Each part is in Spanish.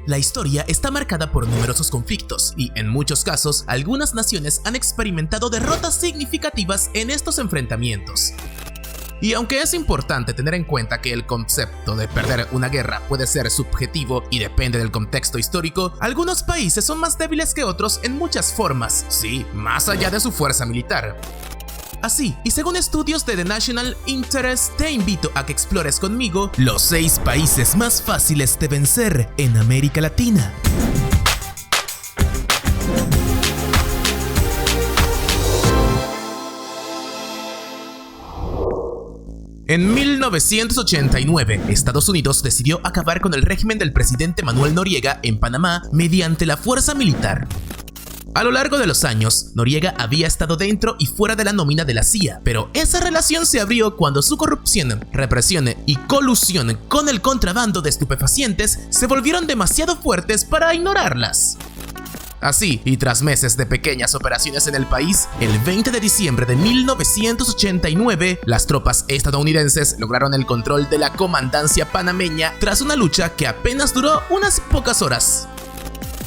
La historia está marcada por numerosos conflictos y, en muchos casos, algunas naciones han experimentado derrotas significativas en estos enfrentamientos. Y aunque es importante tener en cuenta que el concepto de perder una guerra puede ser subjetivo y depende del contexto histórico, algunos países son más débiles que otros en muchas formas, sí, más allá de su fuerza militar. Así, y según estudios de The National Interest, te invito a que explores conmigo los 6 países más fáciles de vencer en América Latina. En 1989, Estados Unidos decidió acabar con el régimen del presidente Manuel Noriega en Panamá mediante la fuerza militar. A lo largo de los años, Noriega había estado dentro y fuera de la nómina de la CIA, pero esa relación se abrió cuando su corrupción, represión y colusión con el contrabando de estupefacientes se volvieron demasiado fuertes para ignorarlas. Así, y tras meses de pequeñas operaciones en el país, el 20 de diciembre de 1989, las tropas estadounidenses lograron el control de la comandancia panameña tras una lucha que apenas duró unas pocas horas.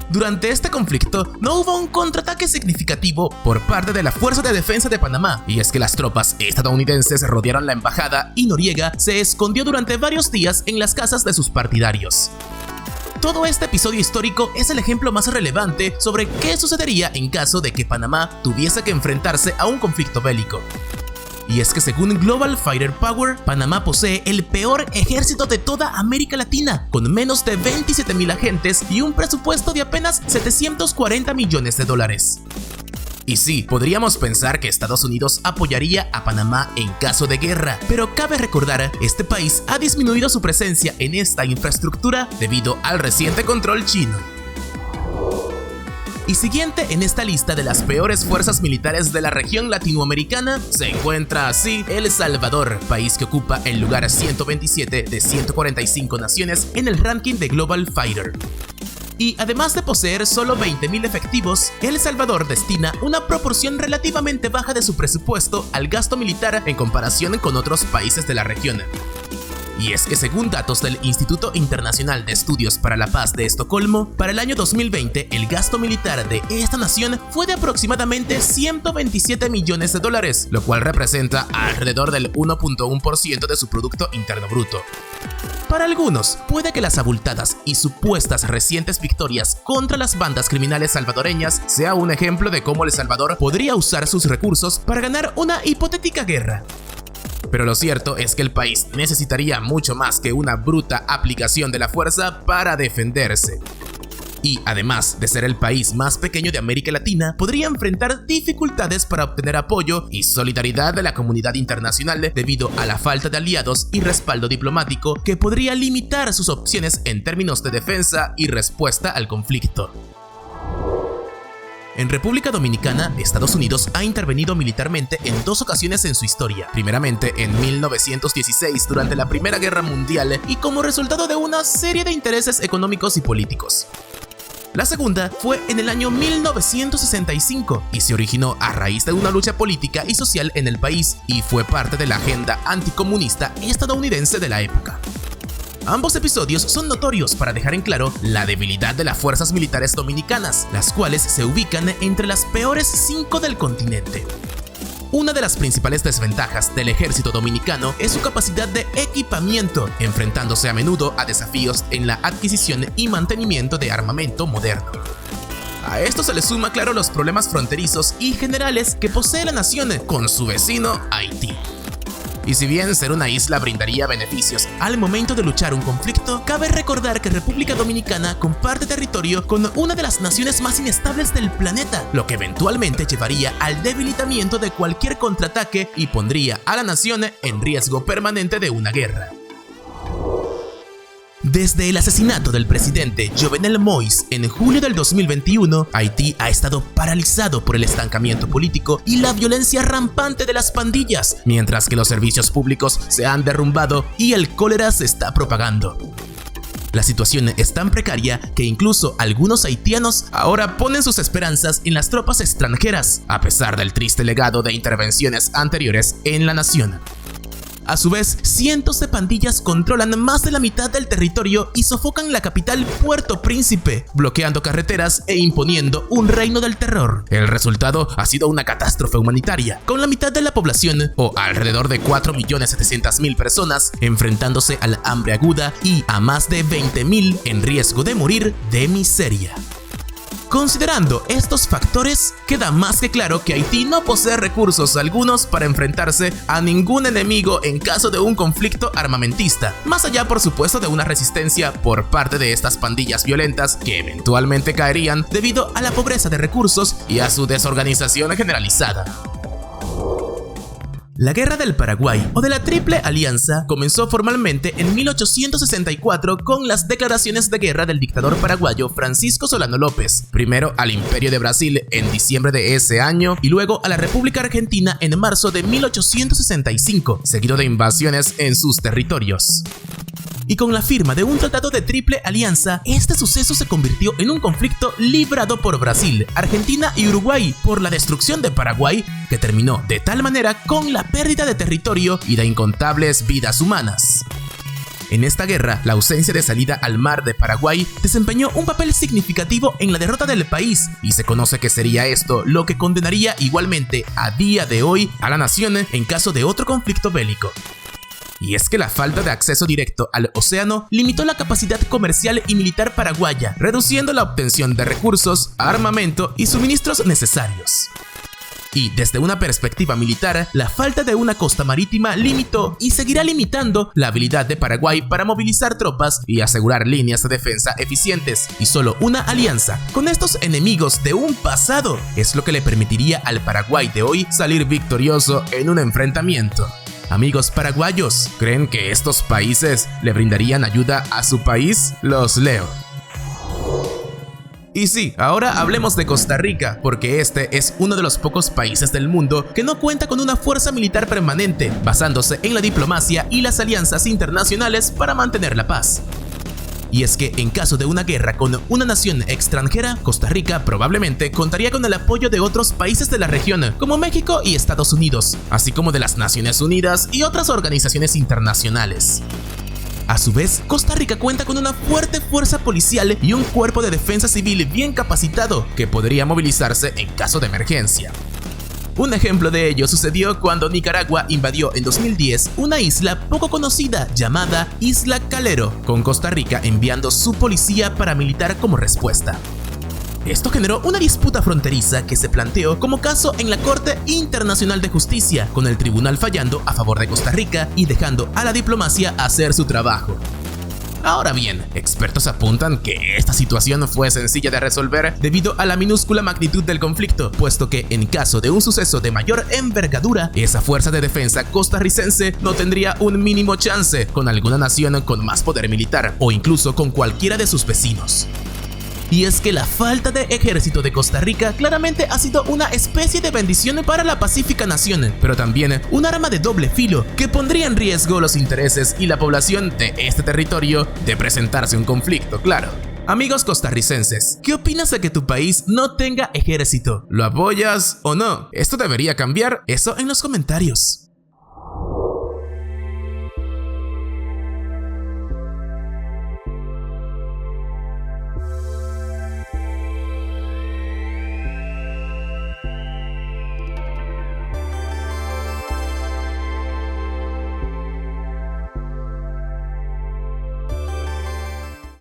Durante este conflicto, no hubo un contraataque significativo por parte de la Fuerza de Defensa de Panamá, y es que las tropas estadounidenses rodearon la embajada y Noriega se escondió durante varios días en las casas de sus partidarios. Todo este episodio histórico es el ejemplo más relevante sobre qué sucedería en caso de que Panamá tuviese que enfrentarse a un conflicto bélico. Y es que según Global Fighter Power, Panamá posee el peor ejército de toda América Latina, con menos de 27,000 agentes y un presupuesto de apenas $740 millones. Y sí, podríamos pensar que Estados Unidos apoyaría a Panamá en caso de guerra, pero cabe recordar, este país ha disminuido su presencia en esta infraestructura debido al reciente control chino. Y siguiente en esta lista de las peores fuerzas militares de la región latinoamericana se encuentra así El Salvador, país que ocupa el lugar 127 de 145 naciones en el ranking de Global Fighter. Y además de poseer solo 20,000 efectivos, El Salvador destina una proporción relativamente baja de su presupuesto al gasto militar en comparación con otros países de la región. Y es que según datos del Instituto Internacional de Estudios para la Paz de Estocolmo, para el año 2020 el gasto militar de esta nación fue de aproximadamente $127 millones, lo cual representa alrededor del 1.1% de su Producto Interno Bruto. Para algunos, puede que las abultadas y supuestas recientes victorias contra las bandas criminales salvadoreñas sea un ejemplo de cómo El Salvador podría usar sus recursos para ganar una hipotética guerra. Pero lo cierto es que el país necesitaría mucho más que una bruta aplicación de la fuerza para defenderse. Y además de ser el país más pequeño de América Latina, podría enfrentar dificultades para obtener apoyo y solidaridad de la comunidad internacional debido a la falta de aliados y respaldo diplomático que podría limitar sus opciones en términos de defensa y respuesta al conflicto. En República Dominicana, Estados Unidos ha intervenido militarmente en 2 ocasiones en su historia. Primeramente en 1916 durante la Primera Guerra Mundial y como resultado de una serie de intereses económicos y políticos. La segunda fue en el año 1965 y se originó a raíz de una lucha política y social en el país y fue parte de la agenda anticomunista estadounidense de la época. Ambos episodios son notorios para dejar en claro la debilidad de las fuerzas militares dominicanas, las cuales se ubican entre las peores 5 del continente. Una de las principales desventajas del ejército dominicano es su capacidad de equipamiento, enfrentándose a menudo a desafíos en la adquisición y mantenimiento de armamento moderno. A esto se le suma claro los problemas fronterizos y generales que posee la nación con su vecino Haití. Y si bien ser una isla brindaría beneficios al momento de luchar un conflicto, cabe recordar que República Dominicana comparte territorio con una de las naciones más inestables del planeta, lo que eventualmente llevaría al debilitamiento de cualquier contraataque y pondría a la nación en riesgo permanente de una guerra. Desde el asesinato del presidente Jovenel Moïse en julio del 2021, Haití ha estado paralizado por el estancamiento político y la violencia rampante de las pandillas, mientras que los servicios públicos se han derrumbado y el cólera se está propagando. La situación es tan precaria que incluso algunos haitianos ahora ponen sus esperanzas en las tropas extranjeras, a pesar del triste legado de intervenciones anteriores en la nación. A su vez, cientos de pandillas controlan más de la mitad del territorio y sofocan la capital Puerto Príncipe, bloqueando carreteras e imponiendo un reino del terror. El resultado ha sido una catástrofe humanitaria, con la mitad de la población, o alrededor de 4.700.000 personas, enfrentándose al hambre aguda y a más de 20.000 en riesgo de morir de miseria. Considerando estos factores, queda más que claro que Haití no posee recursos algunos para enfrentarse a ningún enemigo en caso de un conflicto armamentista, más allá por supuesto de una resistencia por parte de estas pandillas violentas que eventualmente caerían debido a la pobreza de recursos y a su desorganización generalizada. La Guerra del Paraguay, o de la Triple Alianza, comenzó formalmente en 1864 con las declaraciones de guerra del dictador paraguayo Francisco Solano López, primero al Imperio de Brasil en diciembre de ese año y luego a la República Argentina en marzo de 1865, seguido de invasiones en sus territorios. Y con la firma de un tratado de Triple Alianza, este suceso se convirtió en un conflicto librado por Brasil, Argentina y Uruguay por la destrucción de Paraguay, que terminó de tal manera con la pérdida de territorio y de incontables vidas humanas. En esta guerra, la ausencia de salida al mar de Paraguay desempeñó un papel significativo en la derrota del país, y se conoce que sería esto lo que condenaría igualmente a día de hoy a la nación en caso de otro conflicto bélico. Y es que la falta de acceso directo al océano limitó la capacidad comercial y militar paraguaya, reduciendo la obtención de recursos, armamento y suministros necesarios. Y desde una perspectiva militar, la falta de una costa marítima limitó y seguirá limitando la habilidad de Paraguay para movilizar tropas y asegurar líneas de defensa eficientes, y solo una alianza con estos enemigos de un pasado es lo que le permitiría al Paraguay de hoy salir victorioso en un enfrentamiento. Amigos paraguayos, ¿creen que estos países le brindarían ayuda a su país? Los leo. Y sí, ahora hablemos de Costa Rica, porque este es uno de los pocos países del mundo que no cuenta con una fuerza militar permanente, basándose en la diplomacia y las alianzas internacionales para mantener la paz. Y es que en caso de una guerra con una nación extranjera, Costa Rica probablemente contaría con el apoyo de otros países de la región, como México y Estados Unidos, así como de las Naciones Unidas y otras organizaciones internacionales. A su vez, Costa Rica cuenta con una fuerte fuerza policial y un cuerpo de defensa civil bien capacitado que podría movilizarse en caso de emergencia. Un ejemplo de ello sucedió cuando Nicaragua invadió en 2010 una isla poco conocida llamada Isla Calero, con Costa Rica enviando su policía paramilitar como respuesta. Esto generó una disputa fronteriza que se planteó como caso en la Corte Internacional de Justicia, con el tribunal fallando a favor de Costa Rica y dejando a la diplomacia hacer su trabajo. Ahora bien, expertos apuntan que esta situación fue sencilla de resolver debido a la minúscula magnitud del conflicto, puesto que en caso de un suceso de mayor envergadura, esa fuerza de defensa costarricense no tendría un mínimo chance con alguna nación con más poder militar o incluso con cualquiera de sus vecinos. Y es que la falta de ejército de Costa Rica claramente ha sido una especie de bendición para la pacífica nación, pero también un arma de doble filo que pondría en riesgo los intereses y la población de este territorio de presentarse un conflicto, claro. Amigos costarricenses, ¿qué opinas de que tu país no tenga ejército? ¿Lo apoyas o no? ¿Esto debería cambiar? Eso en los comentarios.